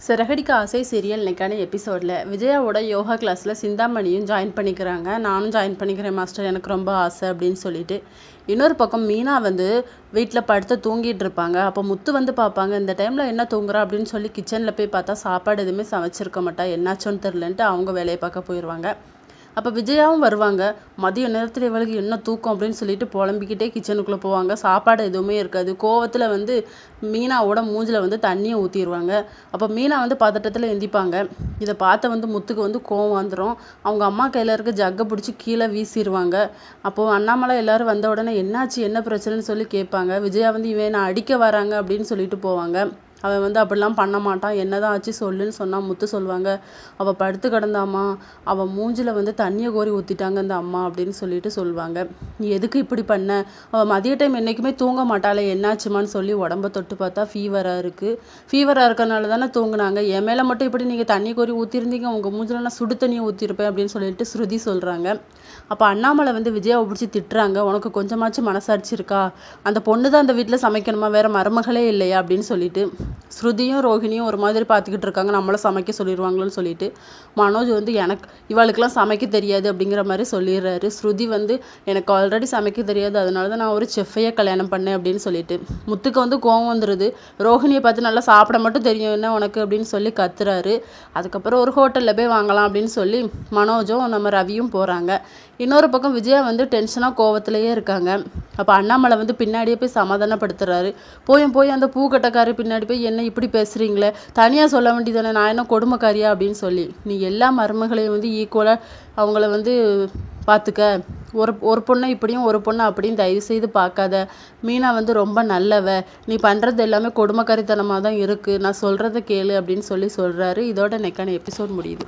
சிறகடிக்க ஆசை சீரியல் இன்னைக்கான எபிசோடில் விஜயாவோட யோகா கிளாஸில் சிந்தாமணியும் ஜாயின் பண்ணிக்கிறாங்க. நானும் ஜாயின் பண்ணிக்கிறேன் மாஸ்டர், எனக்கு ரொம்ப ஆசை அப்படின்னு சொல்லிட்டு. இன்னொரு பக்கம் மீனா வீட்டில் படுத்து தூங்கிட்டு இருப்பாங்க. அப்போ முத்து பார்ப்பாங்க. இந்த டைமில் என்ன தூங்குறா அப்படின்னு சொல்லி கிச்சனில் போய் பார்த்தா சாப்பாடு எதுவுமே சமைச்சிருக்க மாட்டா. என்னாச்சோன்னு தெரிலன்ட்டு அவங்க வேலையை பார்க்க போயிடுவாங்க. அப்போ விஜயாவும் வருவாங்க. மதிய நேரத்தில் இவளுக்கு என்ன தூக்கம் அப்படின்னு சொல்லிட்டு புலம்பிக்கிட்டே கிச்சனுக்குள்ளே போவாங்க. சாப்பாடு எதுவுமே இருக்காது. கோவத்தில் மீனாவோட மூஞ்சில் தண்ணியை ஊற்றிடுவாங்க. அப்போ மீனா பதட்டத்தில் எந்திப்பாங்க. இதை பார்த்த முத்துக்கு கோவம் வந்துடும். அவங்க அம்மா கையில் இருக்க ஜக்கை பிடிச்சி கீழே வீசிடுவாங்க. அப்போது அண்ணாமலை எல்லோரும் வந்த உடனே என்னாச்சு என்ன பிரச்சனைன்னு சொல்லி கேட்பாங்க. விஜயா இவன் நான் அடிக்க வராங்க அப்படின்னு சொல்லிட்டு போவாங்க. அவன் அப்படிலாம் பண்ண மாட்டான், என்னதான் ஆச்சு சொல்லுன்னு சொன்னால் முத்து சொல்லுவாங்க. அவள் படுத்து கிடந்தாம்மா, அவள் மூஞ்சில் தண்ணியை கோரி ஊற்றிட்டாங்க அந்த அம்மா அப்படின்னு சொல்லிட்டு சொல்லுவாங்க. நீ எதுக்கு இப்படி பண்ண? அவள் மதிய டைம் என்றைக்குமே தூங்க மாட்டாளே, என்னாச்சுமான்னு சொல்லி உடம்ப தொட்டு பார்த்தா ஃபீவராக இருக்குது. ஃபீவராக இருக்கனால தானே தூங்குனாங்க. என் மேலே மட்டும் இப்படி நீங்கள் தண்ணி கோரி ஊற்றிருந்தீங்க, உங்கள் மூஞ்சில் நான் சுடு தண்ணியை ஊற்றிருப்பேன் அப்படின்னு சொல்லிட்டு ஸ்ருதி சொல்கிறாங்க. அப்போ அண்ணாமலை விஜயாவை பிடிச்சி திட்டுறாங்க. உனக்கு கொஞ்சமாச்சும் மனசாட்சி இருக்கா? அந்த பொண்ணு தான் அந்த வீட்டில் சமைக்கணுமா, வேறு மருமகளே இல்லையா அப்படின்னு சொல்லிட்டு ஸ்ருதியும் ரோஹிணியும் ஒரு மாதிரி பார்த்துக்கிட்டு இருக்காங்க. நம்மளை சமைக்க சொல்லிடுவாங்களோன்னு சொல்லிட்டு மனோஜ் எனக்கு இவளுக்கெல்லாம் சமைக்க தெரியாது அப்படிங்கிற மாதிரி சொல்லிடுறாரு. ஸ்ருதி எனக்கு ஆல்ரெடி சமைக்க தெரியாது, அதனால தான் நான் ஒரு செஃப்பையே கல்யாணம் பண்ணேன் அப்படின்னு சொல்லிட்டு முத்துக்கு கோவம் வந்துடுது. ரோஹிணியை பார்த்து நல்லா சாப்பிட மட்டும் தெரியும் என்ன உனக்கு அப்படின்னு சொல்லி கத்துறாரு. அதுக்கப்புறம் ஒரு ஹோட்டலில் போய் வாங்கலாம் அப்படின்னு சொல்லி மனோஜும் நம்ம ரவியும் போகிறாங்க. இன்னொரு பக்கம் விஜயா டென்ஷனாக கோவத்திலேயே இருக்காங்க. அப்போ அண்ணாமலை பின்னாடியே போய் சமாதானப்படுத்துறாரு. போய் அந்த பூக்கட்டைக்காரி பின்னாடி போய் என்ன இப்படி பேசுகிறீங்களே, தனியாக சொல்ல வேண்டியதானே, நான் என்ன கொடுமைக்காரியா அப்படின்னு சொல்லி. நீ எல்லா மருமகளையும் ஈக்குவலாக அவங்கள பார்த்துக்க. ஒரு பொண்ணை இப்படியும் ஒரு பொண்ணை அப்படியும் தயவு செய்து பார்க்காத. மீனா ரொம்ப நல்லவ, நீ பண்ணுறது எல்லாமே கொடுமைக்காரித்தனமாக தான் இருக்குது, நான் சொல்கிறத கேளு அப்படின்னு சொல்கிறாரு. இதோட இன்னைக்கான எபிசோட் முடியுது.